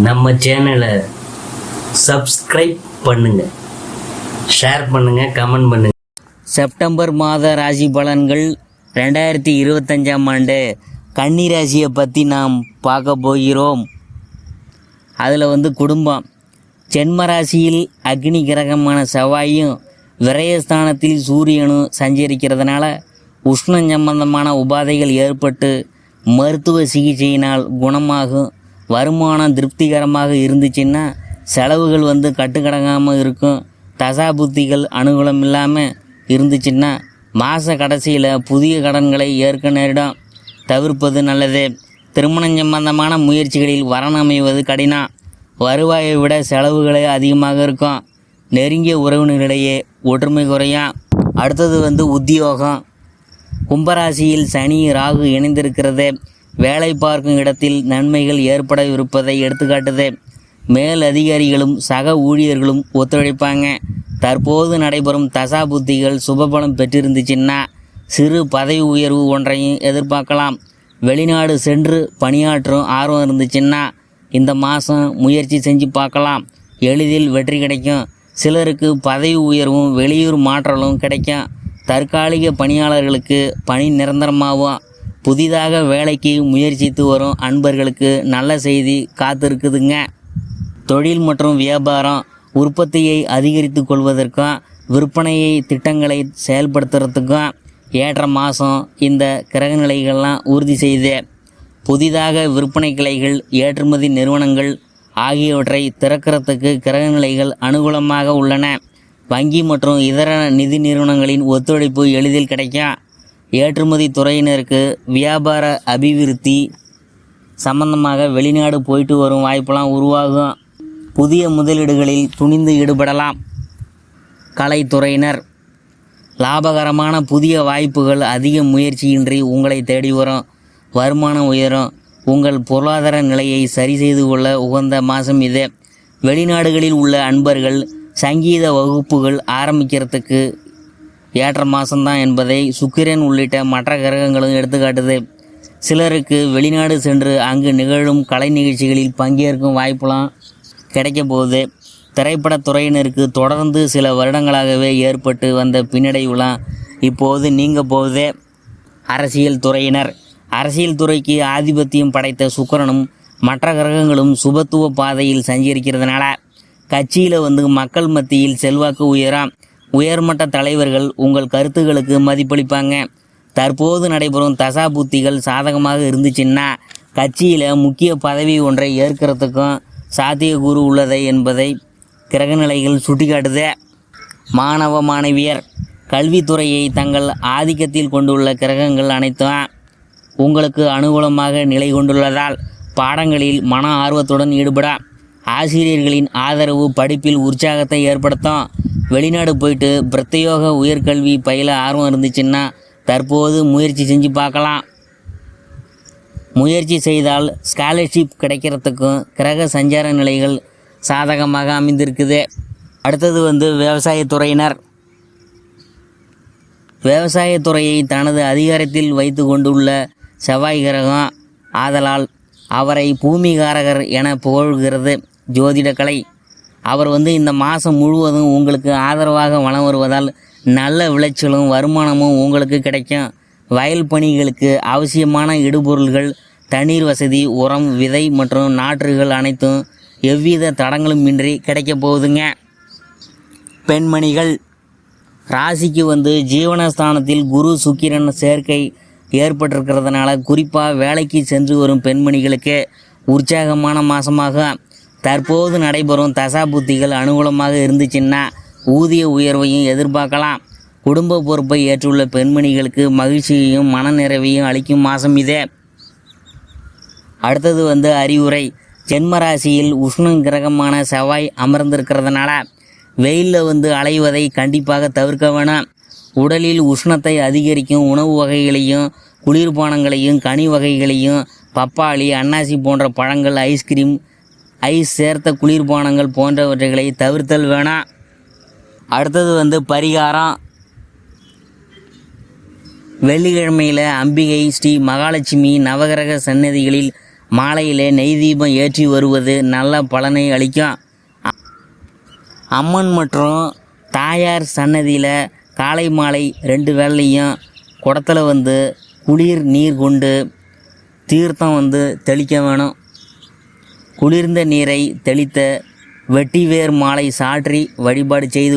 நம்ம சேனலை சப்ஸ்கிரைப் பண்ணுங்கள், ஷேர் பண்ணுங்கள், கமெண்ட் பண்ணுங்கள். செப்டம்பர் மாத ராசி பலன்கள் 2025ஆம் ஆண்டு கன்னி ராசியை பற்றி நாம் பார்க்க போகிறோம். அதில் குடும்பம், ஜென்ம ராசியில் அக்னி கிரகமான செவ்வாயும் விரயஸ்தானத்தில் சூரியனும் சஞ்சரிக்கிறதுனால உஷ்ணம் சம்பந்தமான உபாதைகள் ஏற்பட்டு மருத்துவ சிகிச்சையினால் குணமாகும். வருமானம் திருப்திகரமாக இருந்துச்சுன்னா செலவுகள் கட்டுக்கடங்காமல் இருக்கும். தசா புத்திகள் அனுகூலம் இல்லாமல் இருந்துச்சுன்னா மாத கடைசியில் புதிய கடன்களை ஏற்க நேரிடும். தவிர்ப்பது நல்லது. திருமணம் சம்பந்தமான முயற்சிகளில் வரன் அமைவது கடினம். வருவாயை விட செலவுகளே அதிகமாக இருக்கும். நெருங்கிய உறவினர்களிடையே ஒற்றுமை குறையும். அடுத்தது உத்தியோகம். கும்பராசியில் சனி ராகு இணைந்திருக்கிறது. வேலை பார்க்கும் இடத்தில் நன்மைகள் ஏற்படவிருப்பதை எடுத்துக்காட்டுது. மேல் அதிகாரிகளும் சக ஊழியர்களும் ஒத்துழைப்பாங்க. தற்போது நடைபெறும் தசா புத்திகள் சுபபலம் பெற்றிருந்துச்சுன்னா சிறு பதவி உயர்வு ஒன்றையும் எதிர்பார்க்கலாம். வெளிநாடு சென்று பணியாற்றும் ஆர்வம் இருந்துச்சுன்னா இந்த மாதம் முயற்சி செஞ்சு பார்க்கலாம். எளிதில் வெற்றி கிடைக்கும். சிலருக்கு பதவி உயர்வும் வெளியூர் மாற்றலும் கிடைக்கும். தற்காலிக பணியாளர்களுக்கு பணி நிரந்தரமாகும். புதிதாக வேலைக்கு முயற்சித்து வரும் அன்பர்களுக்கு நல்ல செய்தி காத்திருக்குதுங்க. தொழில் மற்றும் வியாபாரம், உற்பத்தியை அதிகரித்து கொள்வதற்கும் விற்பனையை திட்டங்களை செயல்படுத்துறதுக்கும் ஏற்ற மாதம். இந்த கிரகநிலைகள்லாம் உறுதி செய்து புதிதாக விற்பனை கிளைகள், ஏற்றுமதி நிறுவனங்கள் ஆகியவற்றை திறக்கிறதுக்கு கிரகநிலைகள் அனுகூலமாக உள்ளன. வங்கி மற்றும் இதர நிதி நிறுவனங்களின் ஒத்துழைப்பு எளிதில் கிடைக்கும். ஏற்றுமதி துறையினருக்கு வியாபார அபிவிருத்தி சம்பந்தமாக வெளிநாடு போயிட்டு வரும் வாய்ப்பெல்லாம் உருவாகும். புதிய முதலீடுகளில் துணிந்து ஈடுபடலாம். கலைத்துறையினர், லாபகரமான புதிய வாய்ப்புகள் அதிக முயற்சியின்றி உங்களை தேடி வரும். வருமானம் உயரும். உங்கள் பொருளாதார நிலையை சரி செய்து கொள்ள உகந்த மாதம் இது. வெளிநாடுகளில் உள்ள அன்பர்கள் சங்கீத வகுப்புகள் ஆரம்பிக்கிறதுக்கு ஏற்ற மாதம்தான் என்பதை சுக்கிரன் உள்ளிட்ட மற்ற கிரகங்களும் எடுத்துக்காட்டுது. சிலருக்கு வெளிநாடு சென்று அங்கு நிகழும் கலை நிகழ்ச்சிகளில் பங்கேற்கும் வாய்ப்பெல்லாம் கிடைக்க போகுது. திரைப்படத் துறையினருக்கு தொடர்ந்து சில வருடங்களாகவே ஏற்பட்டு வந்த பின்னடைவுலாம் இப்போது நீங்க போகுது. அரசியல் துறையினர், அரசியல் துறைக்கு ஆதிபத்தியம் படைத்த சுக்கிரனும் மற்ற கிரகங்களும் சுபத்துவ பாதையில் சஞ்சரிக்கிறதுனால கட்சியில் மக்கள் மத்தியில் செல்வாக்கு உயரும். உயர்மட்ட தலைவர்கள் உங்கள் கருத்துக்களுக்கு மதிப்பளிப்பாங்க. தற்போது நடைபெறும் தசா புத்திகள் சாதகமாக இருந்துச்சுன்னா கட்சியில் முக்கிய பதவி ஒன்றை ஏற்கிறதுக்கும் சாத்தியக்கூறு உள்ளதை என்பதை கிரகநிலைகள் சுட்டிக்காட்டுது. மாணவ மாணவியர், கல்வித்துறையை தங்கள் ஆதிக்கத்தில் கொண்டுள்ள கிரகங்கள் அனைத்தும் உங்களுக்கு அனுகூலமாக நிலை கொண்டுள்ளதால் பாடங்களில் மன ஆர்வத்துடன் ஈடுபட. ஆசிரியர்களின் ஆதரவு படிப்பில் உற்சாகத்தை ஏற்படுத்தும். வெளிநாடு போயிட்டு பிரத்யேக உயர்கல்வி பயில ஆர்வம் இருந்துச்சுன்னா தற்போது முயற்சி செஞ்சு பார்க்கலாம். முயற்சி செய்தால் ஸ்காலர்ஷிப் கிடைக்கிறதுக்கும் கிரக சஞ்சார நிலைகள் சாதகமாக அமைந்திருக்குது. அடுத்தது விவசாயத்துறையினர். விவசாயத்துறையை தனது அதிகாரத்தில் வைத்து கொண்டுள்ள செவ்வாய் கிரகம். ஆதலால் அவரை பூமிகாரகர் என புகழ்கிறது ஜோதிடக்கலை. அவர் இந்த மாதம் முழுவதும் உங்களுக்கு ஆதரவாக வலம் வருவதால் நல்ல விளைச்சலும் வருமானமும் உங்களுக்கு கிடைக்கும். வயல் பணிகளுக்கு அவசியமான இடுபொருள்கள், தண்ணீர் வசதி, உரம், விதை மற்றும் நாற்றுகள் அனைத்தும் எவ்வித தடங்களுமின்றி கிடைக்க போகுதுங்க. பெண்மணிகள், ராசிக்கு ஜீவனஸ்தானத்தில் குரு சுக்கிரன் சேர்க்கை ஏற்பட்டிருக்கிறதுனால குறிப்பாக வேலைக்கு சென்று வரும் பெண்மணிகளுக்கு உற்சாகமான மாதமாக. தற்போது நடைபெறும் தசா புத்திகள் அனுகூலமாக இருந்துச்சுன்னா ஊதிய உயர்வையும் எதிர்பார்க்கலாம். குடும்ப பொறுப்பை ஏற்றுள்ள பெண்மணிகளுக்கு மகிழ்ச்சியையும் மன நிறைவையும் அளிக்கும் மாதம் இதே. அடுத்தது அறிவுரை. ஜென்மராசியில் உஷ்ண கிரகமான செவ்வாய் அமர்ந்திருக்கிறதுனால வெயிலில் அலைவதை கண்டிப்பாக தவிர்க்க வேணாம். உடலில் உஷ்ணத்தை அதிகரிக்கும் உணவு வகைகளையும் குளிர்பானங்களையும் கனி வகைகளையும் பப்பாளி, அன்னாசி போன்ற பழங்கள், ஐஸ்கிரீம், ஐஸ் சேர்த்த குளிர்பானங்கள் போன்றவற்றைகளை தவிர்த்தல் வேணாம். அடுத்தது பரிகாரம். வெள்ளிக்கிழமையில் அம்பிகை, ஸ்ரீ மகாலட்சுமி, நவகிரக சன்னதிகளில் மாலையிலே நெய் தீபம் ஏற்றி வருவது நல்ல பலனை அளிக்கும். அம்மன் மற்றும் தாயார் சன்னதியில் காலை மாலை 2 வேளையும் குடத்தில் வந்து குளிர் நீர் கொண்டு தீர்த்தம் தெளிக்க வேணும். குளிர்ந்த நீரை தெளித்த வெட்டிவேர் மாலை சாற்றி வழிபாடு செய்து